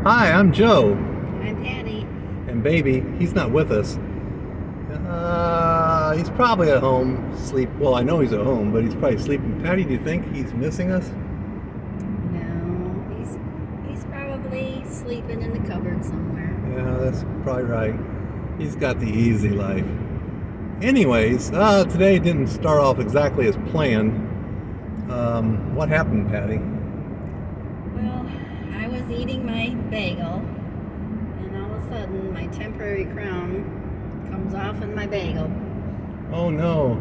Hi, I'm Joe. I'm Patty. And baby, he's not with us. He's probably at home, Well, I know he's at home, but he's probably sleeping. Patty, do you think he's missing us? No, he's probably sleeping in the cupboard somewhere. Yeah, that's probably right. He's got the easy life. Anyways, today didn't start off exactly as planned. What happened, Patty? Well, I was eating my bagel, and all of a sudden my temporary crown comes off in my bagel. Oh no.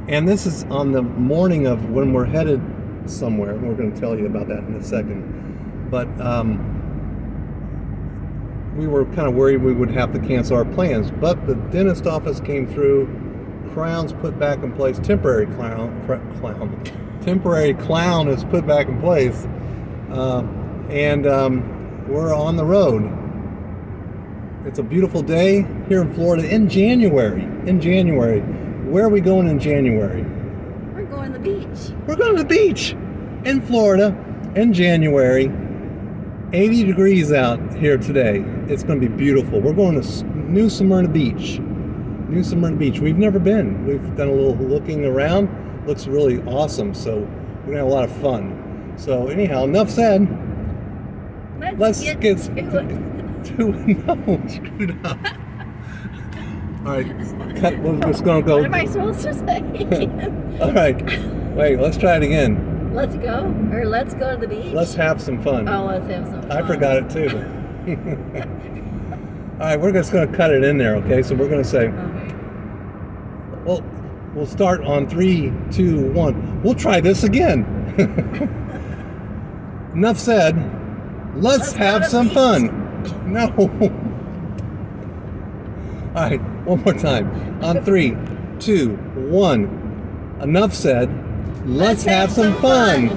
And this is on the morning of when we're headed somewhere. We're going to tell you about that in a second. But we were kind of worried we would have to cancel our plans. But the dentist office came through, crowns put back in place, temporary clown is put back in place. And we're on the road. It's a beautiful day here in Florida in January. Where are we going in January? We're going to the beach. We're going to the beach in Florida in January. 80 degrees out here today. It's going to be beautiful. We're going to New Smyrna Beach. We've never been. We've done a little looking around. Looks really awesome. So we're going to have a lot of fun. So anyhow, enough said. Let's get to it. No, screwed up. All right, we're just going to go. What am I supposed to say? All right, wait, let's try it again. Let's go to the beach? Let's have some fun. Oh, let's have some fun. I forgot it too. All right, we're just going to cut it in there, okay? So we're going to say, Okay. well, we'll start on 3, 2, 1. We'll try this again. Enough said. Let's have some fun. No. All right, one more time. On 3, 2, 1. Enough said. Let's have some fun.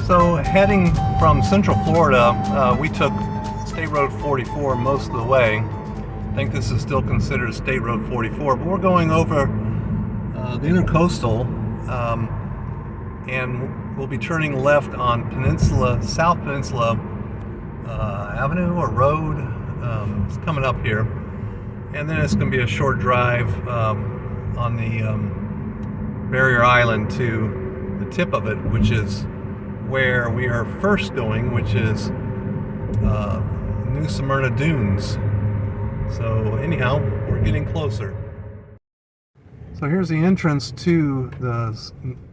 So heading from Central Florida, we took State Road 44 most of the way. I think this is still considered State Road 44, but we're going over the Intercoastal, and we'll be turning left on South Peninsula Avenue or Road. It's coming up here, and then it's going to be a short drive on the Barrier Island to the tip of it, which is where we are first going, which is New Smyrna Dunes. So anyhow, we're getting closer. So here's the entrance to the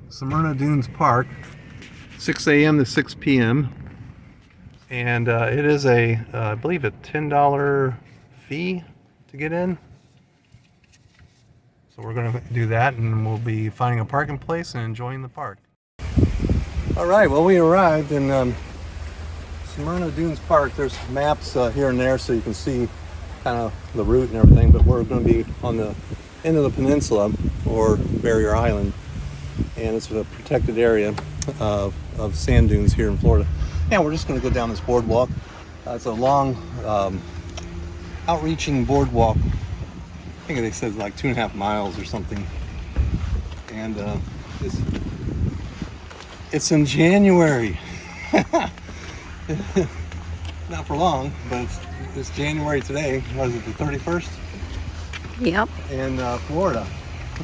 Smyrna Dunes Park, 6 a.m. to 6 p.m. And it is I believe a $10 fee to get in. So we're going to do that, and we'll be finding a parking place and enjoying the park. All right, well, we arrived in Smyrna Dunes Park. There's maps here and there so you can see kind of the route and everything, but we're going to be on the end of the peninsula, or Barrier Island, and it's a protected area of sand dunes here in Florida. And we're just going to go down this boardwalk. It's a long, outreaching boardwalk. I think they said like 2.5 miles or something. And it's in January. Not for long, but it's January today. What is it, the 31st? Yep. In Florida.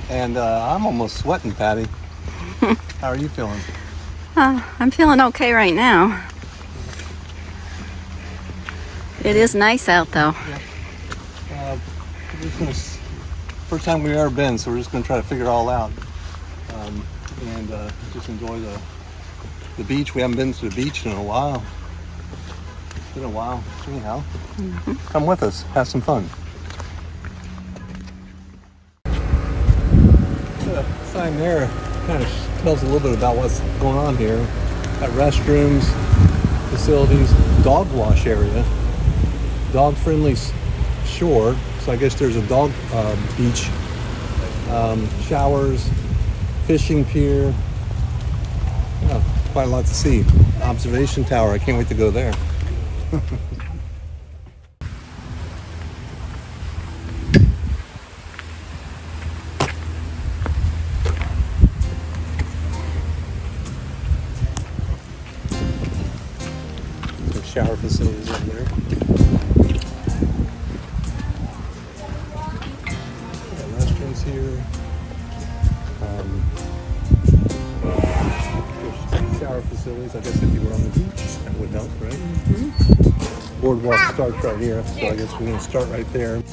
And I'm almost sweating, Patty. How are you feeling? I'm feeling okay right now. It is nice out though. Yeah. First time we've ever been, so we're just going to try to figure it all out. And just enjoy the beach. We haven't been to the beach in a while. It's been a while. Anyhow, come with us. Have some fun. The sign there kind of tells a little bit about what's going on here. Got restrooms, facilities, dog wash area, dog-friendly shore. So I guess there's a dog beach, showers, fishing pier. Oh, quite a lot to see. Observation tower. I can't wait to go there. Some shower facilities over there. Got restrooms here. There's shower facilities. I guess if you were on the beach, that would help, right? Mm-hmm. Boardwalk starts right here, so I guess we're going to start right there.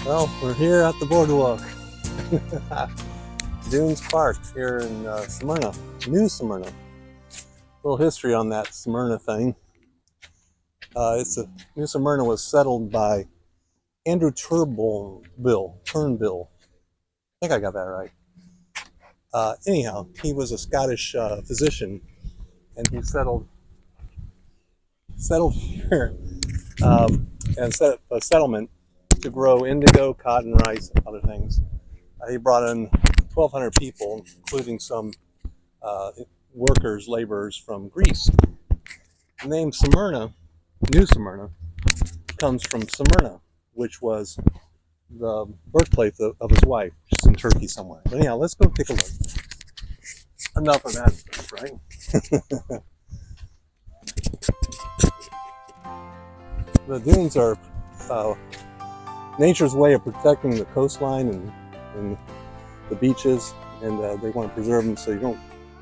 Well, we're here at the boardwalk. Dunes Park here in Smyrna, New Smyrna. A little history on that Smyrna thing. New Smyrna was settled by Andrew Turnbull. I think I got that right. Anyhow, he was a Scottish physician, and he settled here and set up a settlement to grow indigo, cotton, rice, and other things. He brought in 1,200 people, including some workers, laborers from Greece. The name Smyrna, New Smyrna, comes from Smyrna, which was the birthplace of his wife. She's in Turkey somewhere. But anyhow, let's go take a look. Enough of that stuff, right? The dunes are nature's way of protecting the coastline and the beaches, and they want to preserve them so you don't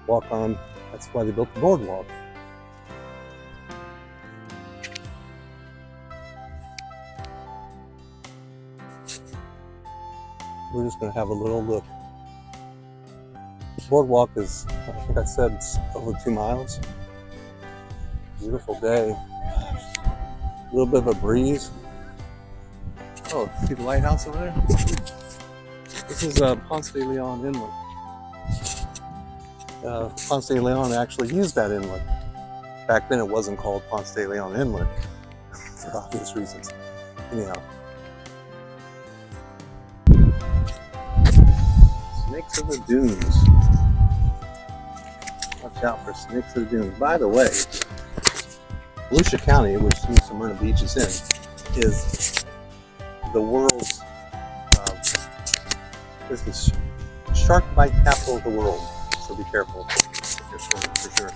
walk on. That's why they built the boardwalk. We're just going to have a little look. The boardwalk is, I think I said, it's over 2 miles. Beautiful day. A little bit of a breeze. Oh, see the lighthouse over there? This is Ponce de Leon Inlet. Ponce de Leon actually used that inlet. Back then it wasn't called Ponce de Leon Inlet, for obvious reasons. Anyhow. Snakes of the dunes. Watch out for snakes of the dunes. By the way, Volusia County, which New Smyrna Beach is in, is the world's is the shark bite capital of the world. So be careful if you're swimming, for sure.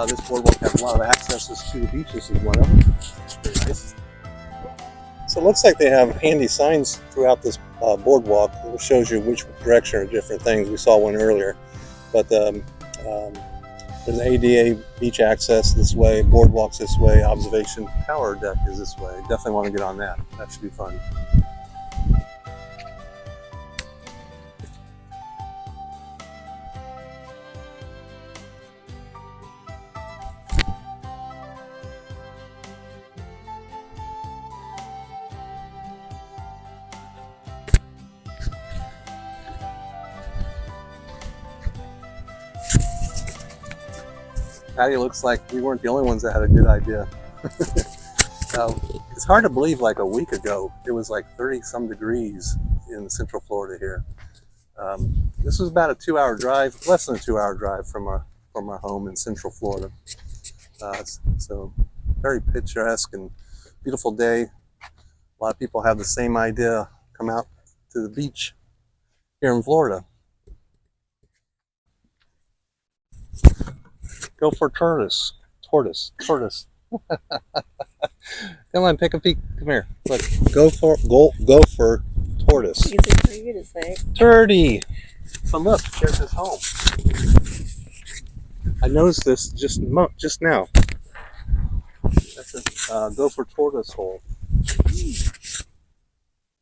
This boardwalk has a lot of accesses to the beach. This is one of them. Very nice. So it looks like they have handy signs throughout this boardwalk. It shows you which direction are different things. We saw one earlier, but there's an ADA beach access this way, boardwalks this way, observation tower deck is this way. Definitely want to get on that. That should be fun. Patty, looks like we weren't the only ones that had a good idea. It's hard to believe, like a week ago, it was like 30-some degrees in Central Florida here. This was about a 2-hour drive, less than a 2-hour drive from our home in Central Florida. So very picturesque and beautiful day. A lot of people have the same idea, come out to the beach here in Florida. Go for tourists. tortoise. Tortoise. Come on, take a peek. Come here. Look, gopher tortoise. Easy for you to say. Turdy. But look, there's his home. I noticed this just now. That's a gopher tortoise hole. You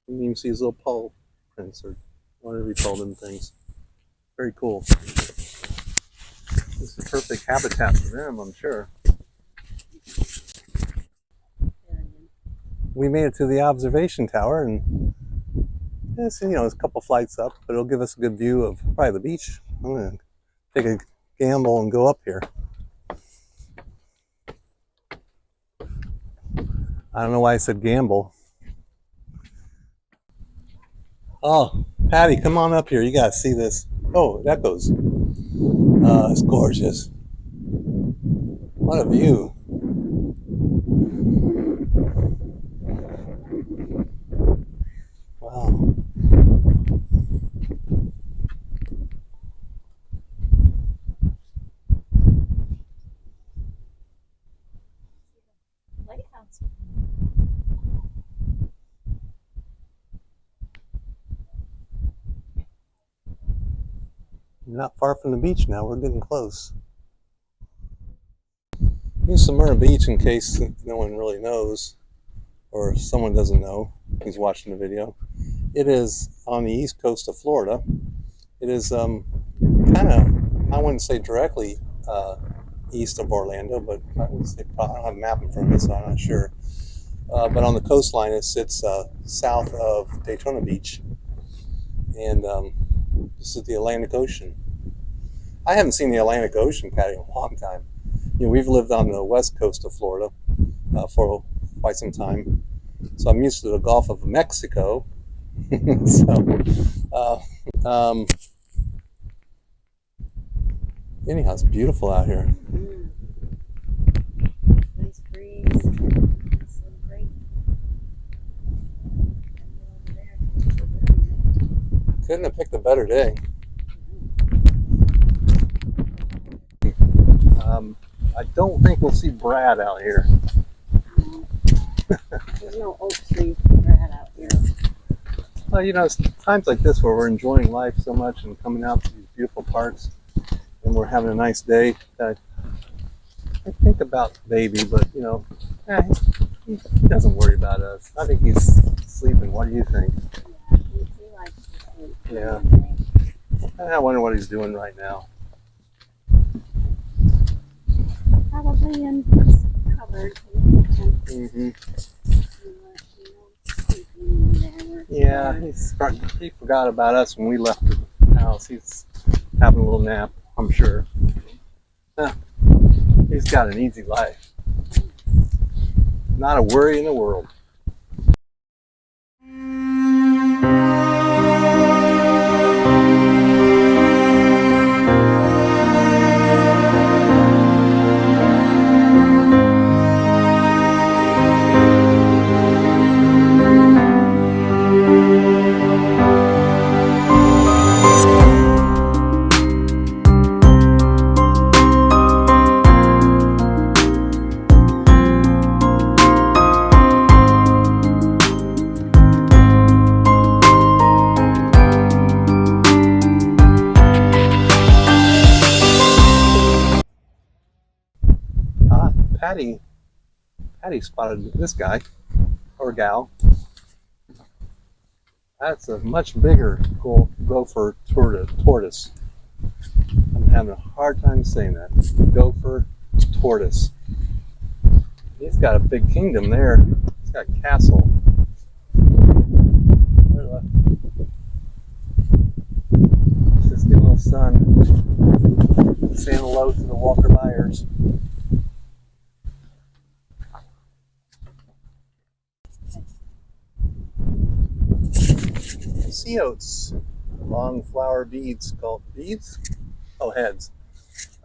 can even see his little paw prints or whatever you call them things. Very cool. It's the perfect habitat for them, I'm sure. We made it to the observation tower, and it's, it's a couple flights up, but it'll give us a good view of probably the beach. I'm gonna take a gamble and go up here. I don't know why I said gamble. Oh, Patty, come on up here. You gotta see this. Oh, that goes. It's gorgeous. What a view. Wow. Lighthouse. Not far from the beach now. We're getting close. Here's Smyrna Beach, in case no one really knows, or someone doesn't know who's watching the video. It is on the east coast of Florida. It is kind of, I wouldn't say directly east of Orlando, but I would say, I don't have a map in front of me, so I'm not sure. But on the coastline, it sits south of Daytona Beach, and this is the Atlantic Ocean. I haven't seen the Atlantic Ocean, Patty, in a long time. We've lived on the west coast of Florida for quite some time, so I'm used to the Gulf of Mexico. Anyhow, it's beautiful out here. Nice breeze. So great. Couldn't have picked a better day. I don't think we'll see Brad out here. There's no oak tree Brad out here. Well, it's times like this where we're enjoying life so much and coming out to these beautiful parks, and we're having a nice day. I think about baby, but he doesn't worry about us. I think he's sleeping. What do you think? He likes to sleep. Yeah. I wonder what he's doing right now. Probably in his cupboard in the kitchen. Yeah, he forgot about us when we left the house. He's having a little nap, I'm sure. He's got an easy life. Not a worry in the world. Patty spotted this guy or gal. That's a much bigger gopher tortoise. I'm having a hard time saying that. Gopher tortoise. He's got a big kingdom there. He's got a castle. Just a little sun. Saying hello to the Walker Myers. Sea oats, long flower beads called beads? Oh, heads.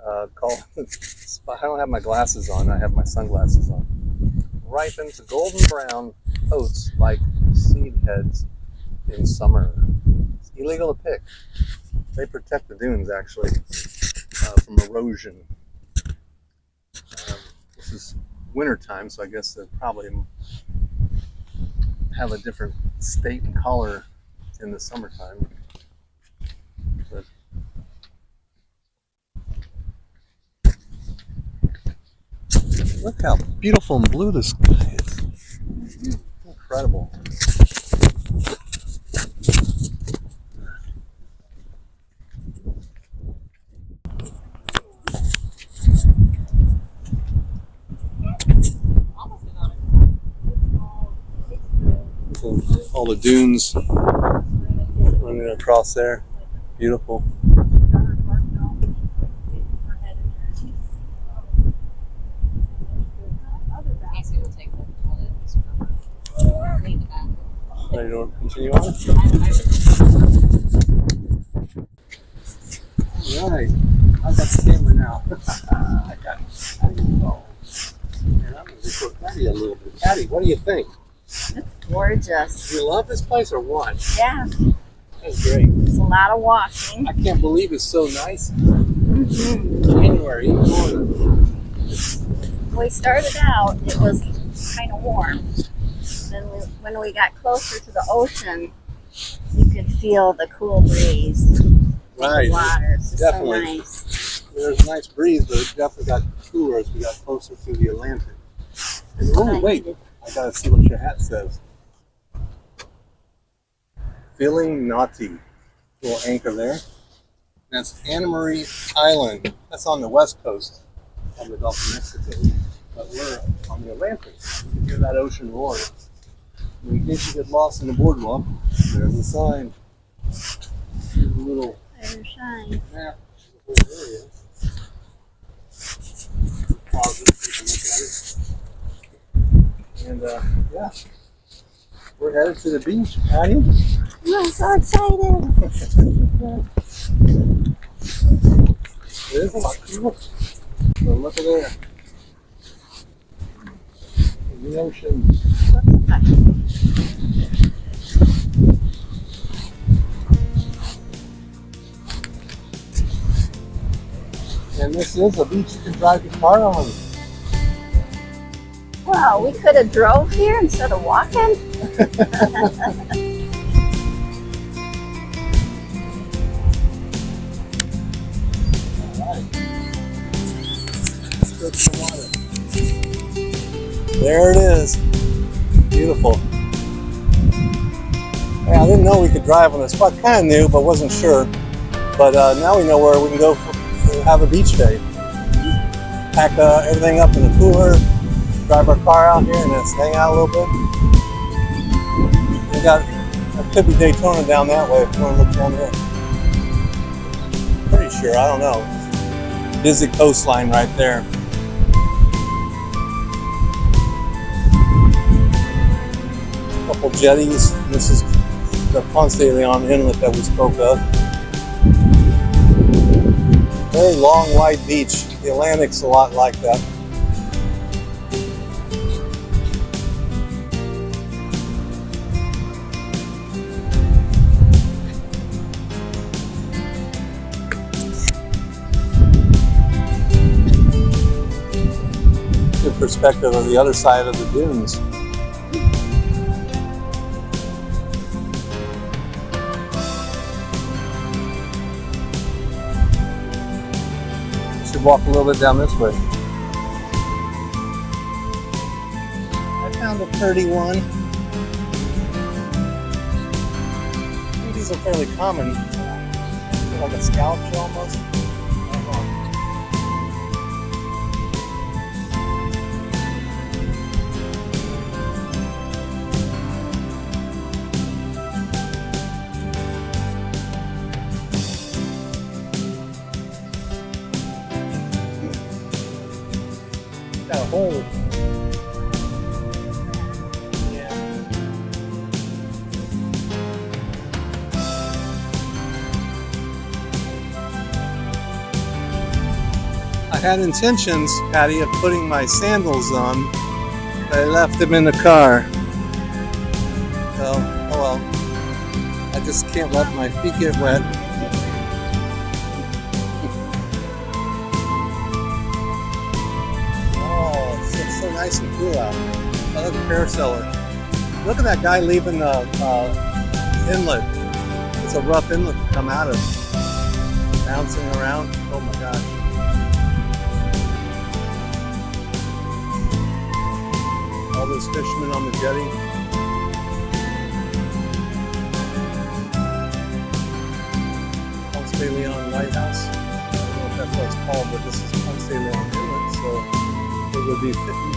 I don't have my glasses on. I have my sunglasses on. Ripen to golden brown oats like seed heads in summer. It's illegal to pick. They protect the dunes actually from erosion. This is winter time, so I guess they probably have a different state and color in the summertime. But look how beautiful and blue this sky is. Incredible. All the dunes running across there. Beautiful. Ready to continue on? Alright, I've got the camera now. I got it. And I'm going to record Crabby a little bit. Crabby, what do you think? It's gorgeous. Do you love this place or what? Yeah. That's great. It's a lot of walking. I can't believe it's so nice. Mm-hmm. January in Florida. When we started out, it was kind of warm. Then when we got closer to the ocean, you could feel the cool breeze. Right. The water. It's just Definitely. so nice. There's a nice breeze, but it definitely got cooler as we got closer to the Atlantic. And, oh, wait. I gotta see what your hat says. Feeling naughty. Little anchor there. That's Anna Marie Island. That's on the west coast of the Gulf of Mexico. But we're on the Atlantic. You can hear that ocean roar. In case you get lost in the boardwalk, there's a sign. Here's a little shine. map of the whole area. Pause it so you can look at it. And yeah, we're headed to the beach, Patty. I'm so excited. It is a lot cool. So look at there. The ocean. And this is a beach you can drive your car on. Wow, we could have drove here instead of walking. Alright. Let's go to the water. There it is. Beautiful. Yeah, I didn't know we could drive on this spot. Kind of knew, but wasn't sure. But now we know where we can go to have a beach day. Pack everything up in the cooler, drive our car out here, and then hang out a little bit. We got, there could be Daytona down that way if you want to look down there. Pretty sure, I don't know. Busy coastline right there. Couple jetties. This is the Ponce de Leon inlet that we spoke of. Very long, wide beach. The Atlantic's a lot like that. Good perspective of the other side of the dunes. Walk a little bit down this way. I found a pretty one. I think these are fairly common. Like a scallop shell almost. Got a hole. Yeah. I had intentions, Patty, of putting my sandals on, but I left them in the car. So, oh well. I just can't let my feet get wet. nice and cool out. Oh, look, a parasailor. Look at that guy leaving the inlet. It's a rough inlet to come out of. Bouncing around. Oh my gosh. All those fishermen on the jetty. Ponce de Leon Lighthouse. I don't know if that's what it's called, but this is Ponce de Leon Inlet, so it would be fitting.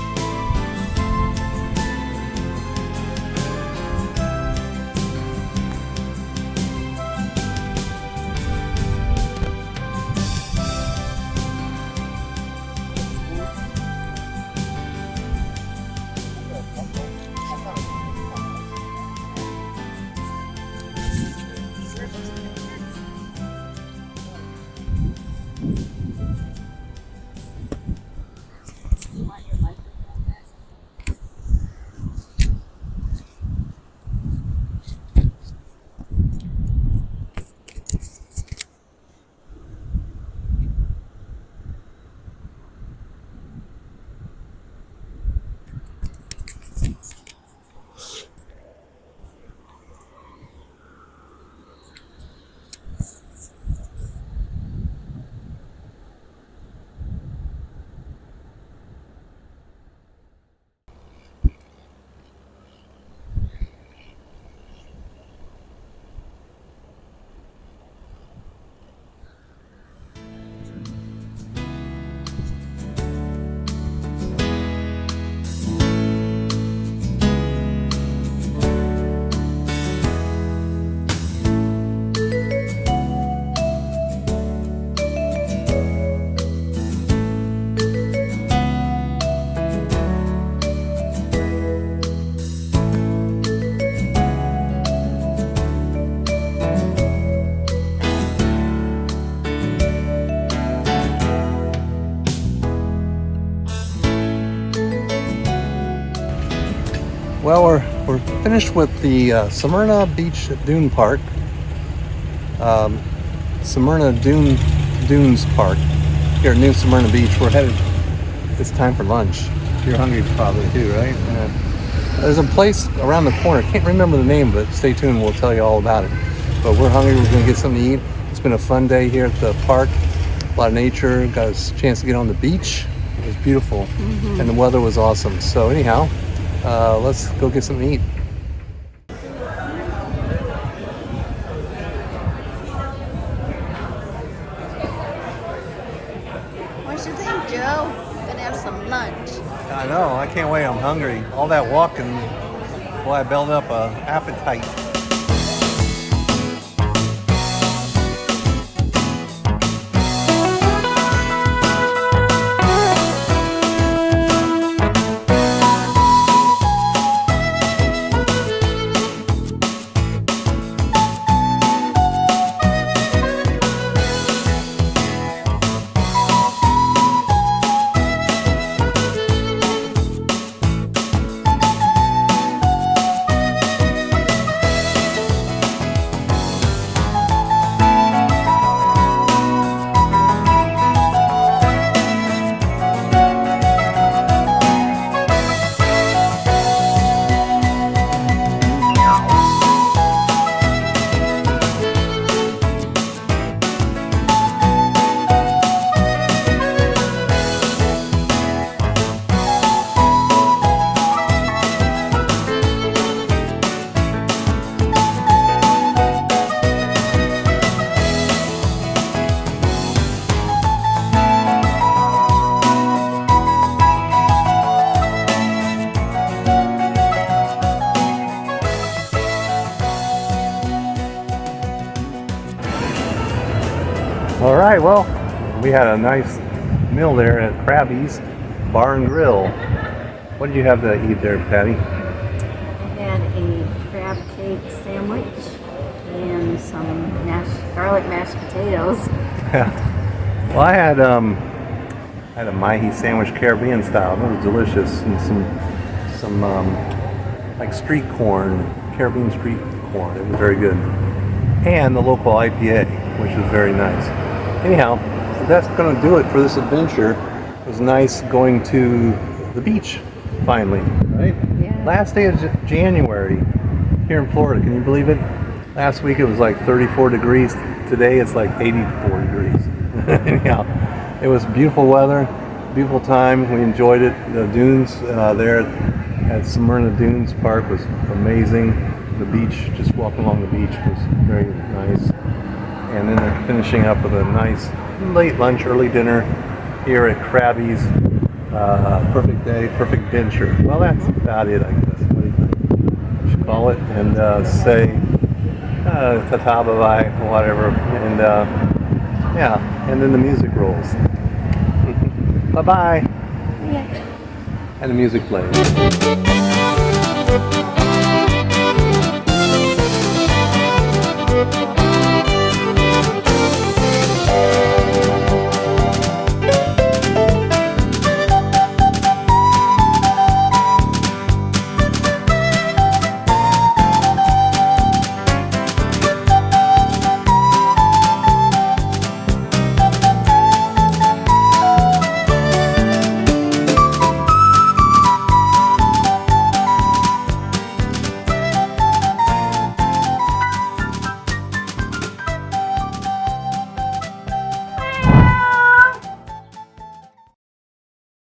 Well, we're finished with the Smyrna Beach Dune Park, Smyrna Dunes Park here at New Smyrna Beach. We're headed. It's time for lunch. You're hungry probably too, right? There's a place around the corner. Can't remember the name, but stay tuned. We'll tell you all about it. But we're hungry. We're gonna get something to eat. It's been a fun day here at the park. A lot of nature. Got a chance to get on the beach. It was beautiful, and the weather was awesome. So anyhow. Let's go get something to eat. What you think, Joe? Gonna have some lunch. I know. I can't wait. I'm hungry. All that walking, boy, I built up a appetite. All right, well, we had a nice meal there at Crabby's Bar and Grill. What did you have to eat there, Patty? Had a crab cake sandwich and some garlic mashed potatoes. Well, I had a mahi sandwich, Caribbean style. It was delicious, and some like street corn, Caribbean street corn. It was very good, and the local IPA, which was very nice. Anyhow, that's going to do it for this adventure. It was nice going to the beach finally, right? Yeah. Last day of January here in Florida. Can you believe it? Last week it was like 34 degrees. Today it's like 84 degrees. Anyhow, it was beautiful weather, beautiful time. We enjoyed it. The dunes there at Smyrna Dunes Park was amazing. The beach, just walking along the beach was very nice. And then they're finishing up with a nice late lunch, early dinner here at Crabby's. Perfect day, perfect adventure. Well, that's about it, I guess. What do you think? We should call it and say ta-ta, bye-bye, whatever. And yeah, and then the music rolls. Bye-bye. Yeah. And the music plays.